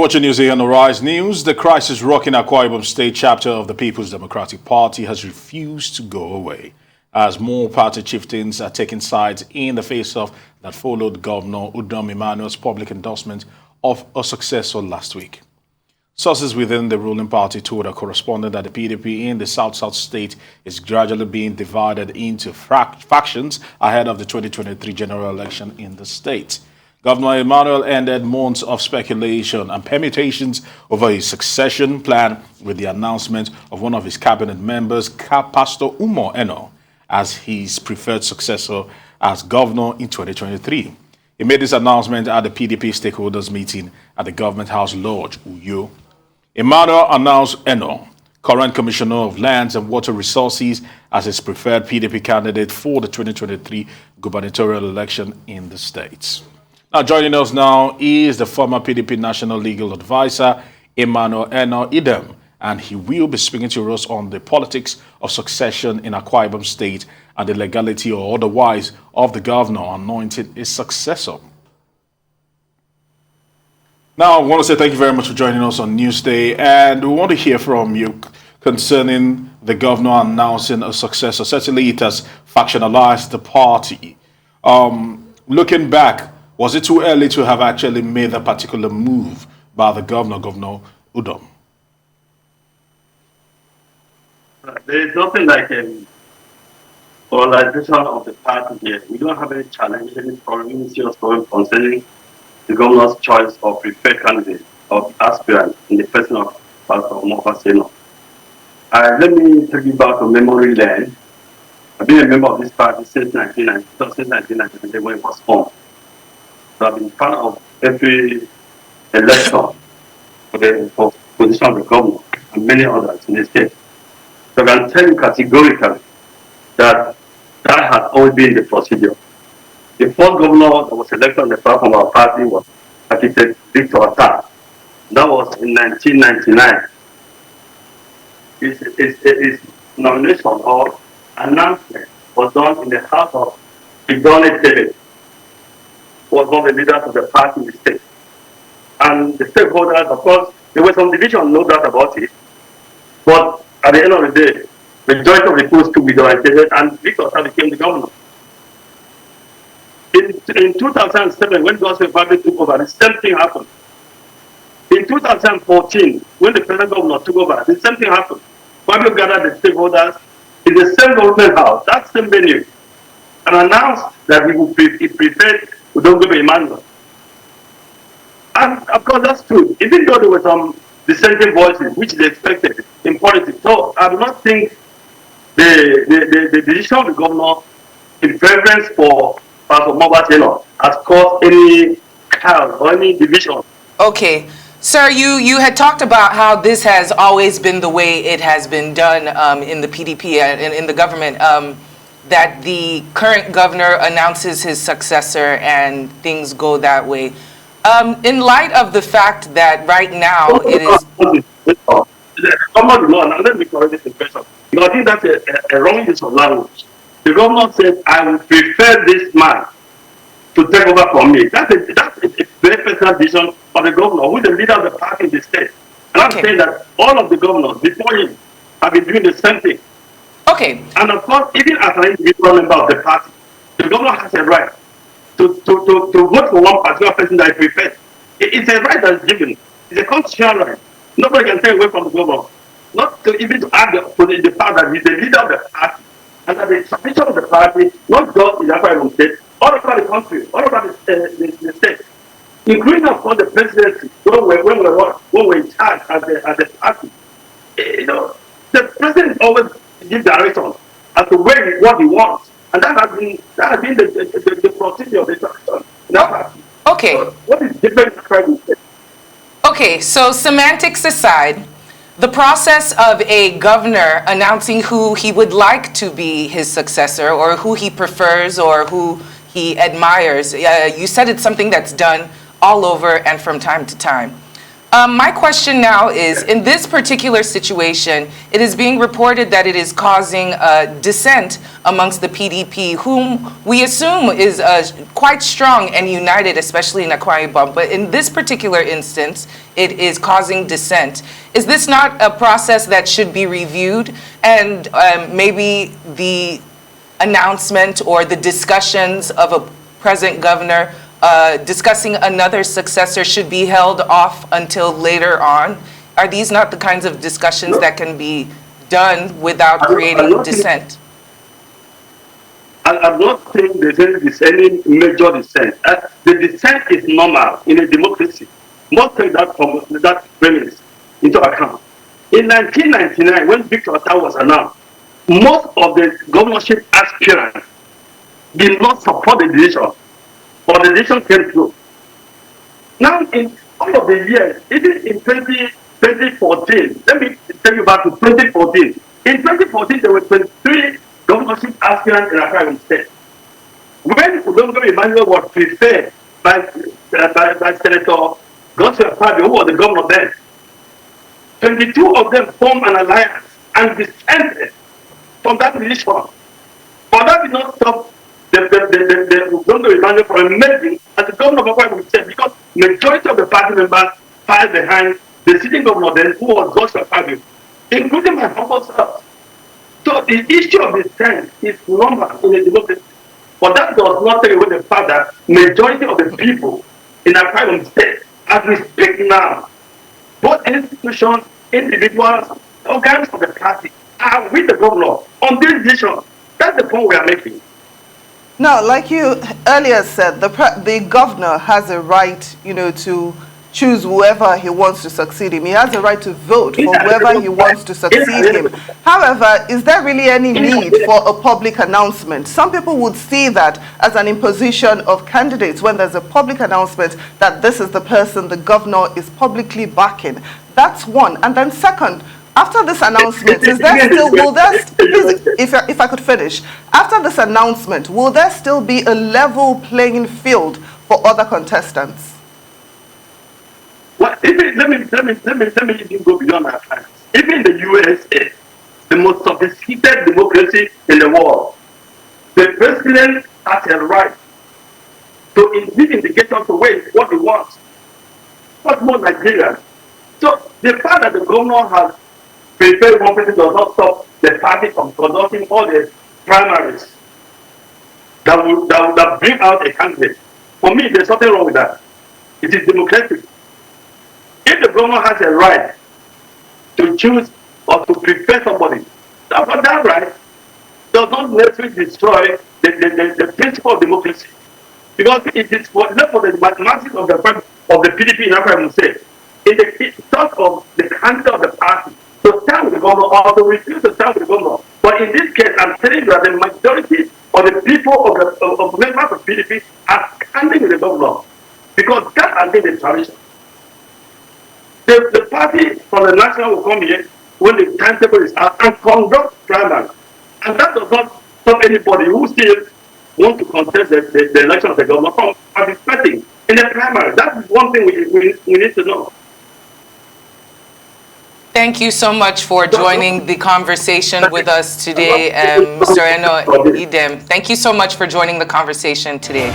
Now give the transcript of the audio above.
You're watching Newsday on the Rise News. The crisis rocking Akwa Ibom State chapter of the People's Democratic Party has refused to go away, as more party chieftains are taking sides in the face-off that followed Governor Udom Emmanuel's public endorsement of a successor last week. Sources within the ruling party told a correspondent that the PDP in the South state is gradually being divided into factions ahead of the 2023 general election in the state. Governor Emmanuel ended months of speculation and permutations over his succession plan with the announcement of one of his cabinet members, Pastor Umo Eno, as his preferred successor as governor in 2023. He made this announcement at the PDP stakeholders meeting at the Government House Lodge, Uyo. Emmanuel announced Eno, current Commissioner of Lands and Water Resources, as his preferred PDP candidate for the 2023 gubernatorial election in the state. Now, joining us now is the former PDP National Legal Adviser, Emmanuel Enoidem, and he will be speaking to us on the politics of succession in Akwa Ibom State and the legality or otherwise of the governor anointing his successor. Now, I want to say thank you very much for joining us on Newsday, and we want to hear from you concerning the governor announcing a successor. Certainly, it has factionalized the party. Looking back, was it too early to have actually made a particular move by the Governor Udom? There is nothing like a polarization of the party here. We don't have any challenge, any problem, serious problem concerning the governor's choice of preferred candidate or aspirant in the person of Pastor Umo Bassey Eno. Let me take you back to memory lane. I've been a member of this party since 1990 when it was formed. So I've been part of every election for the position of the governor and many others in the state. So I can tell you categorically that has always been the procedure. The first governor that was elected on the platform of our party was Architect Victor Atta. That was in 1999. His nomination or announcement was done in the house of David, was one of the leaders of the party in the state. And the stakeholders, of course, there was some division, no doubt about it. But at the end of the day, the majority of the posts took with David, and Victor became the governor. In 2007, when Governorship Candidate took over, the same thing happened. In 2014, when the present governor took over, the same thing happened. Fabio gathered the stakeholders in the same government house, that same venue, and announced that he preferred Udom Emmanuel. And of course, that's true. Even though there were some dissenting voices, which is expected in politics. So I do not think the decision of the governor in preference for Pastor Umo Bassey Eno has caused any chaos or any division. Okay. Sir, you had talked about how this has always been the way it has been done in the PDP and in the government, that the current governor announces his successor and things go that way. In light of the fact that right now it is... Let me correct this impression. I think that's a wrong use of language. The governor said, I will prefer this man to take over from me. That's a very personal decision of the governor, who is the leader of the party in the state. And I'm saying that all of the governors before him have been doing the same thing. Okay. And of course, even as an individual member of the party, the governor has a right to vote for one particular person that he prefers. It's a right that's given. It's a constitutional right. Nobody can take away from the governor. Not to even to add the fact that he's the leader of the party. And that the tradition of the party, not just in Akwa Ibom State, all over the country, all over the state, including of course the presidency, when we're in charge as the party. You know, the president always gives direction as to what he wants, and that has been the procedure of the tradition in that party. Okay. So what is different from the state? Okay, so semantics aside, the process of a governor announcing who he would like to be his successor or who he prefers or who he admires, you said it's something that's done all over and from time to time. My question now is, in this particular situation, it is being reported that it is causing dissent amongst the PDP, whom we assume is quite strong and united, especially in Akwa Ibom. But in this particular instance, it is causing dissent. Is this not a process that should be reviewed? And maybe the announcement or the discussions of a present governor discussing another successor should be held off until later on? Are these not the kinds of discussions that can be done without creating dissent? I'm not saying there's any major dissent. The dissent is normal in a democracy. Must take that from that premise into account. In 1999, when Victor Otta was announced, most of the governorship aspirants did not support the decision, but the decision came through. Now, in all of the years, even in 2014, let me take you back to 2014. In 2014, there were 23 governorship aspirants in Akwa Ibom State. When Udom Emmanuel was preferred by Senator Godswill Akpabio, who was the governor then, 22 of them formed an alliance and dissented from that position. But that did not stop the Governor Emmanuel from emerging as the governor of Akwa Ibom State, because majority of the party members filed behind the sitting governor then, who was Godswill Akpabio, including my humble self. So the issue of dissent is normal in a democracy. But that does not take away the fact that majority of the people in Akwa Ibom State, as we speak now, both institutions, individuals, organs of the party are with the governor on this decision. That's the point we are making. Now, like you earlier said, the governor has a right, to choose whoever he wants to succeed him. He has a right to vote for whoever he wants to succeed him. However, is there really any need for a public announcement? Some people would see that as an imposition of candidates when there's a public announcement that this is the person the governor is publicly backing. That's one. And then second, after this announcement, is there still, if I could finish, after this announcement, will there still be a level playing field for other contestants? Well, let me even go beyond our time. Even in the USA, the most sophisticated democracy in the world, the president has a right to indeed indicate to wait what he wants. What more Nigeria? So the fact that the governor has prepared one person does not stop the party from conducting all the primaries that bring out a candidate. For me, there's something wrong with that. It is democratic. If the governor has a right to choose or to prepare somebody, that right does not necessarily destroy the principle of democracy. Because it is for the mathematics of the PDP in Akwa Ibom State, in the thought of the candidate of the party to stand with the governor or to refuse to stand with the governor. But in this case, I'm telling you that the majority of the people of members of PDP are standing with the governor, because that has been the tradition. The party from the national will come here when the timetable is out and conduct primary. And that does not stop anybody who still want to contest the election of the governor from participating in the primary. That is one thing we need to know. Thank you so much for joining the conversation with us today, Mr. Enoidem. Thank you so much for joining the conversation today.